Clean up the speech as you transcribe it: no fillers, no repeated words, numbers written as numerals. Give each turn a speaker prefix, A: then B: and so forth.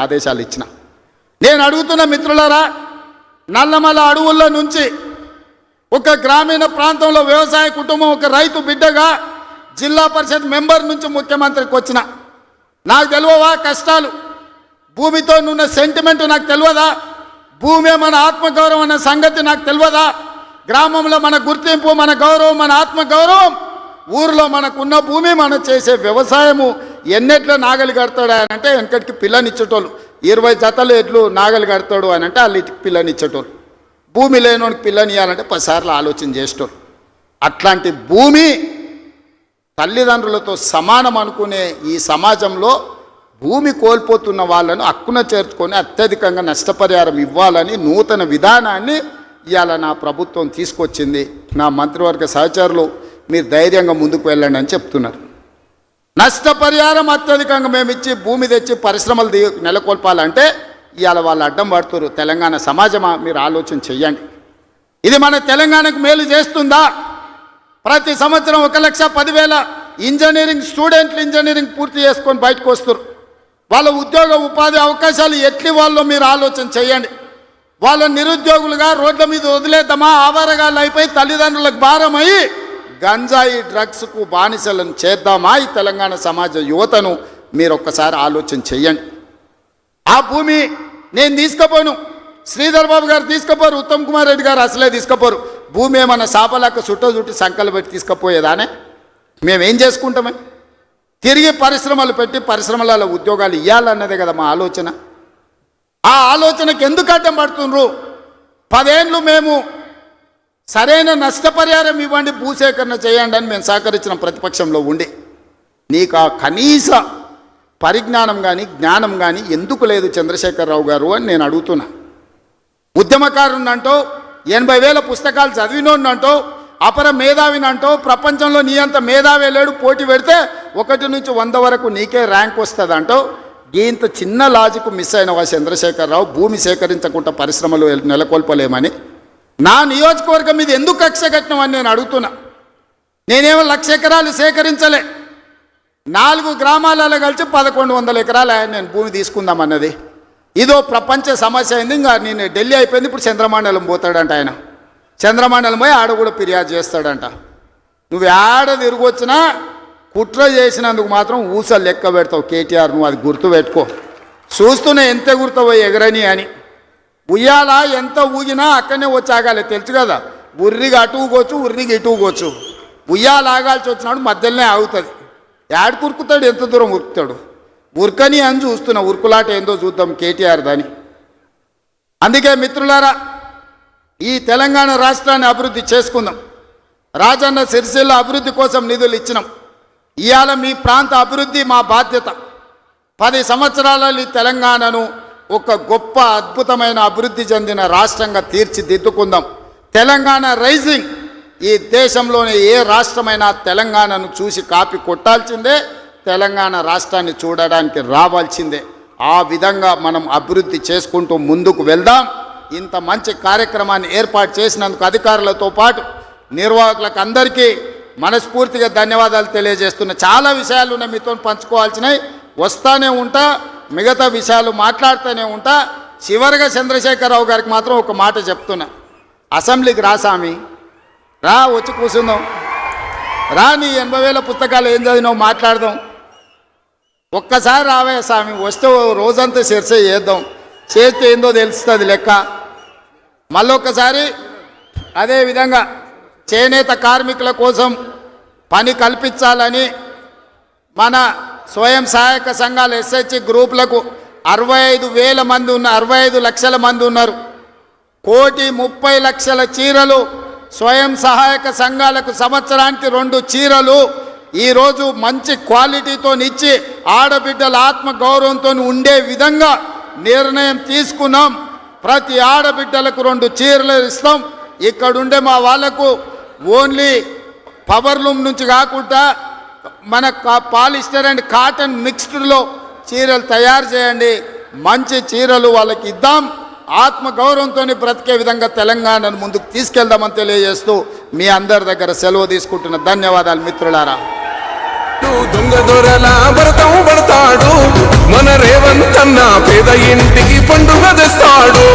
A: ఆదేశాలు ఇచ్చిన. నేను అడుగుతున్న మిత్రులారా, నల్లమల అడవుల్లో నుంచి ఒక గ్రామీణ ప్రాంతంలో వ్యవసాయ కుటుంబం, ఒక రైతు బిడ్డగా జిల్లా పరిషత్ మెంబర్ నుంచి ముఖ్యమంత్రికి వచ్చిన. నాకు తెలియవా కష్టాలు? భూమితో ఉన్న సెంటిమెంట్ నాకు తెలియదా? భూమి మన ఆత్మగౌరవం అనే సంగతి నాకు తెలియదా? గ్రామంలో మన గుర్తింపు, మన గౌరవం, మన ఆత్మగౌరవం, ఊరిలో మనకున్న భూమి, మనం చేసే వ్యవసాయము. ఎన్నెట్లో నాగలి కడతాడు అని అంటే వెనకటికి పిల్లనిచ్చేటోళ్ళు, 20 జతలు ఎట్లు నాగలి కడతాడు అని అంటే వాళ్ళకి పిల్లనిచ్చేటోళ్ళు. భూమి లేనోనికి పిల్లని ఇవ్వాలంటే 10 సార్లు ఆలోచన చేసేటోళ్ళు. అట్లాంటి భూమి తల్లిదండ్రులతో సమానం అనుకునే ఈ సమాజంలో భూమి కోల్పోతున్న వాళ్ళను హక్కున చేర్చుకొని అత్యధికంగా నష్టపరిహారం ఇవ్వాలని నూతన విధానాన్ని ఇవాళ నా ప్రభుత్వం తీసుకొచ్చింది. నా మంత్రివర్గ సహచరులు మీరు ధైర్యంగా ముందుకు వెళ్ళండి అని చెప్తున్నారు. నష్టపరిహారం అత్యధికంగా మేము ఇచ్చి భూమి తెచ్చి పరిశ్రమలు నెలకొల్పాలంటే ఇవాళ వాళ్ళు అడ్డం పడుతున్నారు. తెలంగాణ సమాజమా, మీరు ఆలోచన చెయ్యండి. ఇది మన తెలంగాణకు మేలు చేస్తుందా? ప్రతి సంవత్సరం 1,10,000 ఇంజనీరింగ్ స్టూడెంట్లు ఇంజనీరింగ్ పూర్తి చేసుకొని బయటకు వస్తారు. వాళ్ళ ఉద్యోగ ఉపాధి అవకాశాలు ఎట్లి వాళ్ళో మీరు ఆలోచన చేయండి. వాళ్ళ నిరుద్యోగులుగా రోడ్ల మీద వదిలేద్దామా? ఆవారగాళ్ళు అయిపోయి తల్లిదండ్రులకు భారమై గంజాయి డ్రగ్స్కు బానిసలను చేద్దామా? ఈ తెలంగాణ సమాజ యువతను మీరు ఒక్కసారి ఆలోచన చెయ్యండి. ఆ భూమి నేను తీసుకుపోను, శ్రీధర్ బాబు గారు తీసుకుపోరు, ఉత్తమ్ కుమార్ రెడ్డి గారు అసలే తీసుకుపోరు. భూమి ఏమన్నా సాపలాక చుట్టి సంకలు పెట్టి తీసుకుపోయేదానే? మేమేం చేసుకుంటామే? తిరిగి పరిశ్రమలు పెట్టి పరిశ్రమలలో ఉద్యోగాలు ఇవ్వాలన్నదే కదా మా ఆలోచన. ఆ ఆలోచనకు ఎందుకు అడ్డం పడుతుండ్రు? 10 ఏళ్ళు మేము సరైన నష్టపరిహారం ఇవ్వండి, భూసేకరణ చేయండి అని మేము సహకరించిన ప్రతిపక్షంలో ఉండి నీకు ఆ కనీస పరిజ్ఞానం కానీ జ్ఞానం కానీ ఎందుకు లేదు చంద్రశేఖరరావు గారు అని నేను అడుగుతున్నా. ఉద్యమకారునంటో 80,000 పుస్తకాలు చదివినోన్నంటో అపర మేధావినంటో ప్రపంచంలో నీ అంత మేధావి లేడు, పోటీ పెడితే 1 నుంచి 100 వరకు నీకే ర్యాంక్ వస్తుంది అంటో ఇంత చిన్న లాజిక్ మిస్ అయినవా చంద్రశేఖరరావు? భూమి సేకరించకుండా పరిశ్రమలు నెలకొల్పలేమని నా నియోజకవర్గం మీద ఎందుకు కక్ష కట్టినవని నేను అడుగుతున్నా. నేనేమో 1,00,000 ఎకరాలు సేకరించలే, 4 గ్రామాలలో కలిసి 1,100 ఎకరాలు నేను భూమి తీసుకుందామన్నది. ఇదో ప్రపంచ సమస్య అయింది. ఇంకా నేను ఢిల్లీ అయిపోయింది, ఇప్పుడు చంద్రమండలం పోతాడంట ఆయన. చంద్రమండలం పోయి ఆడ కూడా ఫిర్యాదు చేస్తాడంట. నువ్వు ఆడ తిరిగి వచ్చినా కుట్ర చేసినందుకు మాత్రం ఊసలు లెక్క పెడతావు కేటీఆర్, నువ్వు అది గుర్తు పెట్టుకో. చూస్తూనే ఎంత గుర్తుపోయి ఎగరని అని. ఉయ్యాల ఎంత ఊగినా అక్కడనే వచ్చి ఆగాలి, తెలుసు కదా. ఉర్రికి అటు ఊగొచ్చు, ఉర్రికి ఇటు ఊగొచ్చు. ఉయ్యాల ఆగాల్సి వచ్చినాడు మధ్యలోనే ఆగుతుంది. యాడ్ కురుకుతాడు, ఎంత దూరం ఉరుకుతాడు. ఉరకని అని చూస్తున్నా, ఉరుకులాట ఏందో చూద్దాం కేటీఆర్ దాని. అందుకే మిత్రులారా, ఈ తెలంగాణ రాష్ట్రాన్ని అభివృద్ధి చేసుకుందాం. రాజన్న సిరిసిల్ల అభివృద్ధి కోసం నిధులు ఇచ్చినాం. ఇవాళ మీ ప్రాంత అభివృద్ధి మా బాధ్యత. 10 సంవత్సరాలలో ఈ తెలంగాణను ఒక గొప్ప అద్భుతమైన అభివృద్ధి చెందిన రాష్ట్రంగా తీర్చిదిద్దుకుందాం. తెలంగాణ రైజింగ్. ఈ దేశంలోనే ఏ రాష్ట్రమైనా తెలంగాణను చూసి కాపీ కొట్టాల్సిందే, తెలంగాణ రాష్ట్రాన్ని చూడడానికి రావాల్సిందే. ఆ విధంగా మనం అభివృద్ధి చేసుకుంటూ ముందుకు వెళ్దాం. ఇంత మంచి కార్యక్రమాన్ని ఏర్పాటు చేసినందుకు అధికారులతో పాటు నిర్వాహకులకు అందరికీ మనస్ఫూర్తిగా ధన్యవాదాలు తెలియజేస్తున్నా. చాలా విషయాలు ఉన్నాయి మీతో పంచుకోవాల్సినవి, వస్తానే ఉంటా, మిగతా విషయాలు మాట్లాడుతూనే ఉంటా. చివరిగా చంద్రశేఖరరావు గారికి మాత్రం ఒక మాట చెప్తున్నా. అసెంబ్లీకి రా స్వామి, రా, వచ్చి కూర్చుందాం. రా, నీ 80,000 పుస్తకాలు ఏం చదివినావు మాట్లాడదాం. ఒక్కసారి రావే స్వామి, వస్తే రోజంతా చర్చ చేద్దాం. చేస్తే ఏందో తెలుస్తుంది లెక్క. మళ్ళొక్కసారి అదేవిధంగా చేనేత కార్మికుల కోసం పని కల్పించాలని మన స్వయం సహాయక సంఘాల SHG గ్రూపులకు 65,000 మంది ఉన్న 65 లక్షల మంది ఉన్నారు. 1,30,00,000 చీరలు స్వయం సహాయక సంఘాలకు సంవత్సరానికి 2 చీరలు ఈరోజు మంచి క్వాలిటీతో ఇచ్చి ఆడబిడ్డల ఆత్మగౌరవంతో ఉండే విధంగా నిర్ణయం తీసుకున్నాం. ప్రతి ఆడబిడ్డలకు 2 చీరలు ఇస్తాం. ఇక్కడుండే మా వాళ్లకు ఓన్లీ పవర్లూమ్ నుంచి కాకుండా మన పాలిస్టర్ అండ్ కాటన్ మిక్స్డ్లో చీరలు తయారు చేయండి. మంచి చీరలు వాళ్ళకి ఇద్దాం. ఆత్మగౌరవంతో బ్రతికే విధంగా తెలంగాణను ముందుకు తీసుకెళ్దామని తెలియజేస్తూ మీ అందరి దగ్గర సెలవు తీసుకుంటున్న ధన్యవాదాలు మిత్రులారా.
B: దొంగ దొరల భరతం పడతాడు మన రేవంత్ అన్న పేద ఇంటికి పండుగ తెస్తాడు